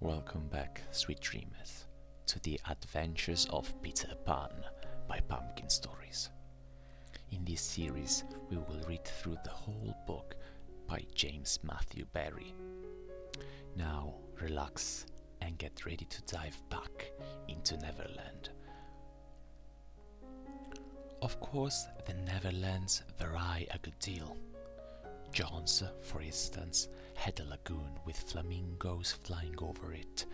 Welcome back, sweet dreamers, to the Adventures of Peter Pan by Pumpkin Stories. In this series, we will read through the whole book by James Matthew Barrie. Now, relax and get ready to dive back into Neverland. Of course, the Neverlands vary a good deal. John's, for instance, had a lagoon with flamingos flying over it,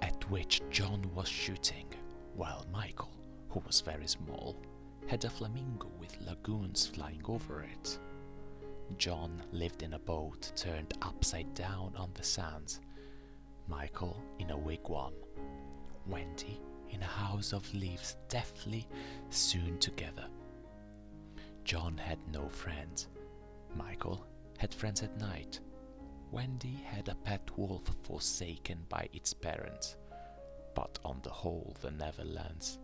at which John was shooting, while Michael, who was very small, had a flamingo with lagoons flying over it. John lived in a boat turned upside down on the sands, Michael in a wigwam, Wendy in a house of leaves deftly sewn together. John had no friends. Michael had friends at night. Wendy had a pet wolf forsaken by its parents. But on the whole, the Neverlands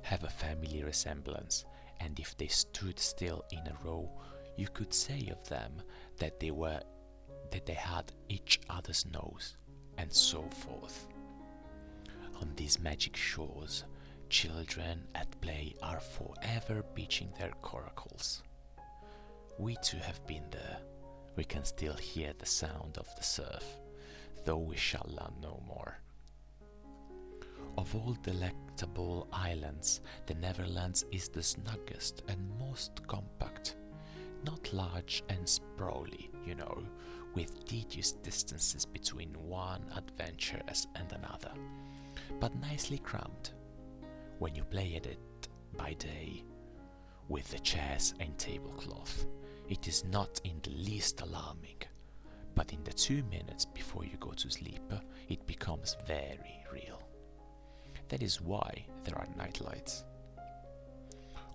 have a family resemblance, and if they stood still in a row, you could say of them that they had each other's nose, and so forth. On these magic shores, children at play are forever beaching their coracles. We too have been there. We can still hear the sound of the surf, though we shall learn no more. Of all delectable islands, the Neverlands is the snuggest and most compact. Not large and sprawly, with tedious distances between one adventure and another, but nicely crammed. When you play at it by day, with the chairs and tablecloth, it is not in the least alarming, but in the 2 minutes before you go to sleep, it becomes very real. That is why there are nightlights.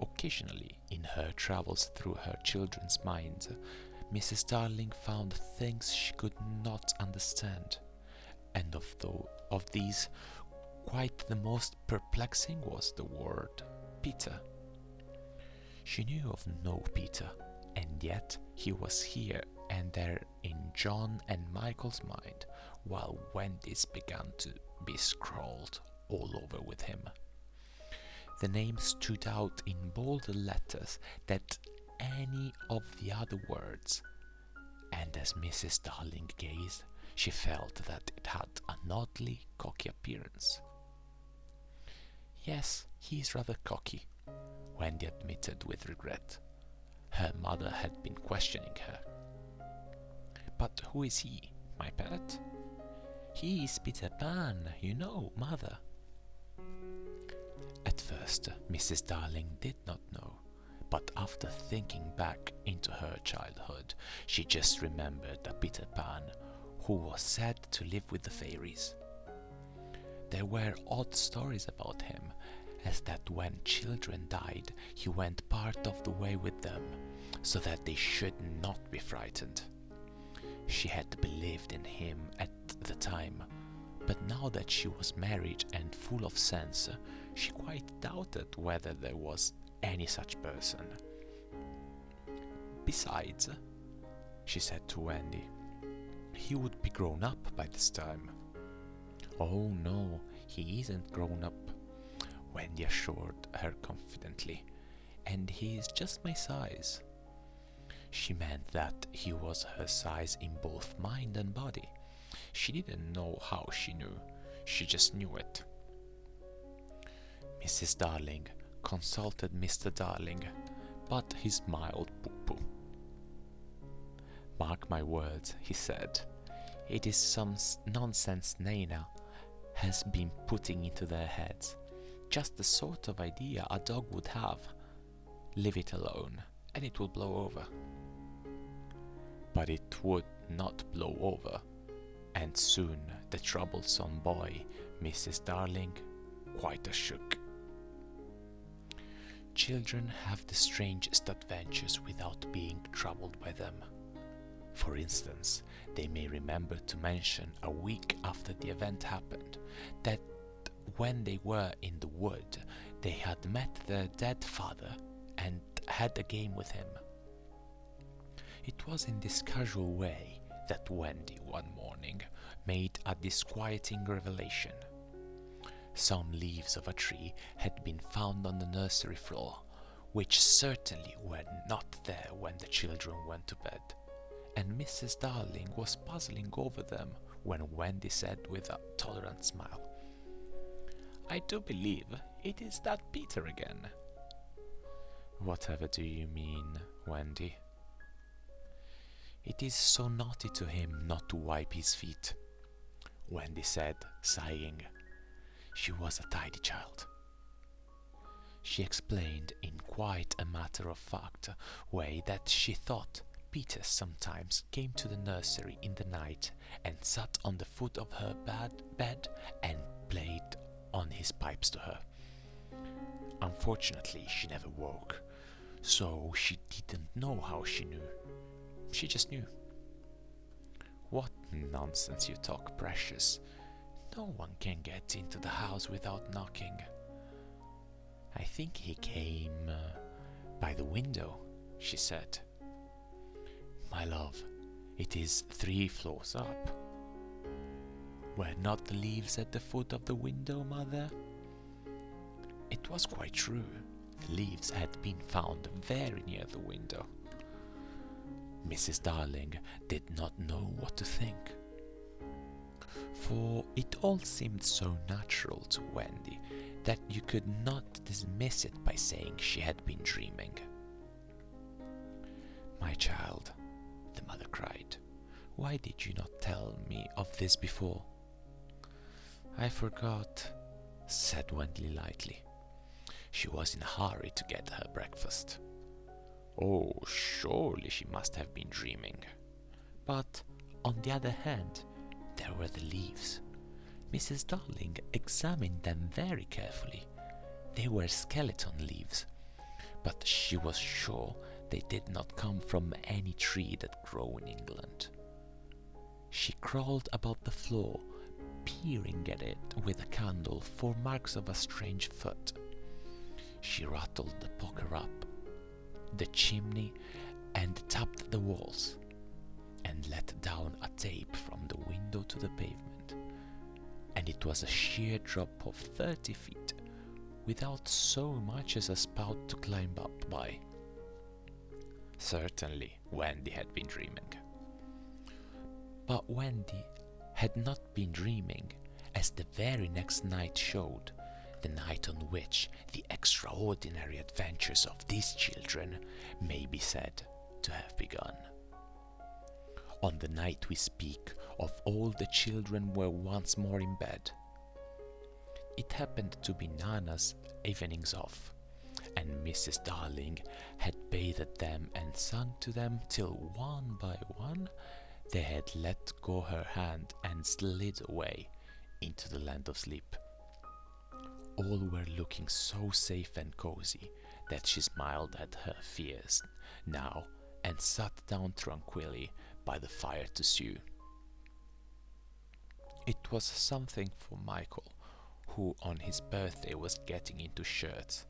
Occasionally, in her travels through her children's minds, Mrs. Darling found things she could not understand, and of these, quite the most perplexing was the word Peter. She knew of no Peter, and yet he was here and there in John and Michael's mind, while Wendy's began to be scrawled all over with him. The name stood out in bolder letters than any of the other words, and as Mrs. Darling gazed, she felt that it had an oddly cocky appearance. Yes, he is rather cocky, Wendy admitted with regret. Her mother had been questioning her. But who is he, my pet? He is Peter Pan, mother. At first, Mrs. Darling did not know, but after thinking back into her childhood, she just remembered a Peter Pan who was said to live with the fairies. There were odd stories about him, as that when children died, he went part of the way with them, so that they should not be frightened. She had believed in him at the time, but now that she was married and full of sense, she quite doubted whether there was any such person. Besides, she said to Wendy, he would be grown up by this time. Oh no, he isn't grown up, Wendy assured her confidently, and he is just my size. She meant that he was her size in both mind and body. She didn't know how she knew, she just knew it. Mrs. Darling consulted Mr. Darling, but he smiled poo-poo. Mark my words, he said, it is some nonsense Nana has been putting into their heads. Just the sort of idea a dog would have. Leave it alone, and it will blow over. But it would not blow over, and soon the troublesome boy, Mrs. Darling, quite shook. Children have the strangest adventures without being troubled by them. For instance, they may remember to mention a week after the event happened that when they were in the wood, they had met their dead father and had a game with him. It was in this casual way that Wendy one morning made a disquieting revelation. Some leaves of a tree had been found on the nursery floor, which certainly were not there when the children went to bed, and Mrs. Darling was puzzling over them when Wendy said with a tolerant smile, "I do believe it is that Peter again." "Whatever do you mean, Wendy?" "It is so naughty to him not to wipe his feet," Wendy said, sighing. She was a tidy child. She explained in quite a matter-of-fact way that she thought Peter sometimes came to the nursery in the night and sat on the foot of her bed and played on his pipes to her. Unfortunately, she never woke, so she didn't know how she knew. She just knew. "What nonsense you talk, Precious. No one can get into the house without knocking." "I think he came by the window," she said. "My love, it is 3 floors up." "Were not the leaves at the foot of the window, Mother?" It was quite true. The leaves had been found very near the window. Mrs. Darling did not know what to think, for it all seemed so natural to Wendy that you could not dismiss it by saying she had been dreaming. "My child," the mother cried, "why did you not tell me of this before?" "I forgot," said Wendy lightly. She was in a hurry to get her breakfast. Oh, surely she must have been dreaming. But, on the other hand, there were the leaves. Mrs. Darling examined them very carefully. They were skeleton leaves, but she was sure they did not come from any tree that grew in England. She crawled about the floor, peering at it with a candle for marks of a strange foot. She rattled the poker up the chimney and tapped the walls, and let down a tape from the window to the pavement, and it was a sheer drop of 30 feet, without so much as a spout to climb up by. Certainly Wendy had been dreaming. But Wendy had not been dreaming, as the very next night showed, the night on which the extraordinary adventures of these children may be said to have begun. On the night we speak of, all the children were once more in bed. It happened to be Nana's evenings off, and Mrs. Darling had bathed them and sung to them till one by one they had let go her hand and slid away into the land of sleep. All were looking so safe and cozy that she smiled at her fears now and sat down tranquilly by the fire to sew. It was something for Michael, who on his birthday was getting into shirts.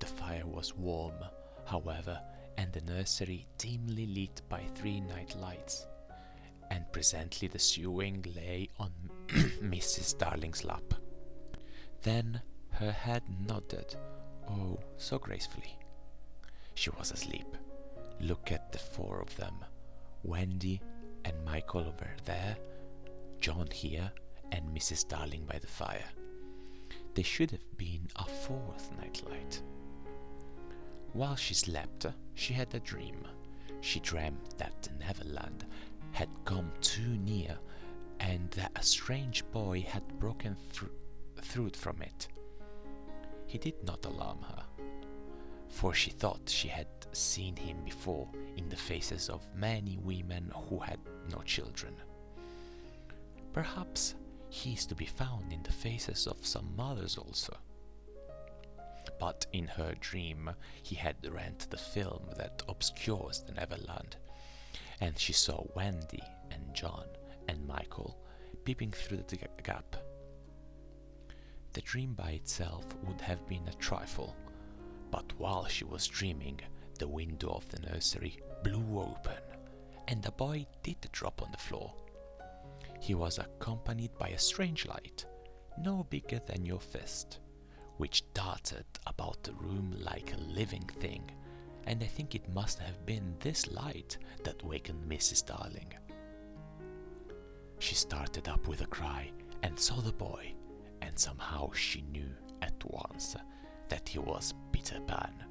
The fire was warm, however, and the nursery dimly lit by 3 night lights, and presently the sewing lay on Mrs. Darling's lap. Then her head nodded, oh, so gracefully. She was asleep. Look at the 4 of them, Wendy and Michael over there, John here, and Mrs. Darling by the fire. There should have been a 4th nightlight. While she slept, she had a dream. She dreamt that the Neverland had come too near, and that a strange boy had broken through from it. He did not alarm her, for she thought she had seen him before in the faces of many women who had no children. Perhaps he is to be found in the faces of some mothers also. But in her dream he had rent the film that obscures the Neverland, and she saw Wendy and John and Michael peeping through the gap. The dream by itself would have been a trifle, but while she was dreaming, the window of the nursery blew open, and the boy did drop on the floor. he was accompanied by a strange light, no bigger than your fist, which darted about the room like a living thing, and I think it must have been this light that wakened Mrs. Darling. She started up with a cry and saw the boy, and somehow she knew at once that he was Peter Pan.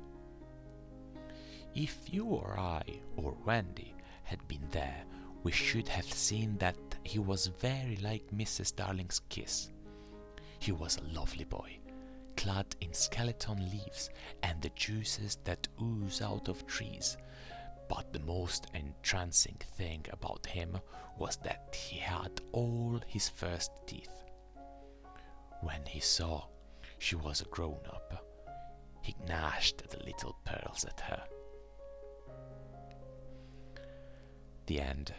If you or I or Wendy had been there, we should have seen that he was very like Mrs. Darling's kiss. He was a lovely boy, clad in skeleton leaves and the juices that ooze out of trees, but the most entrancing thing about him was that he had all his first teeth. When he saw she was a grown-up, he gnashed the little pearls at her. The end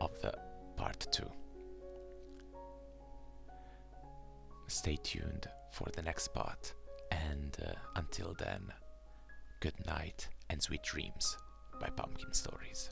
of the part 2. Stay tuned for the next part, and until then, good night and sweet dreams by Pumpkin Stories.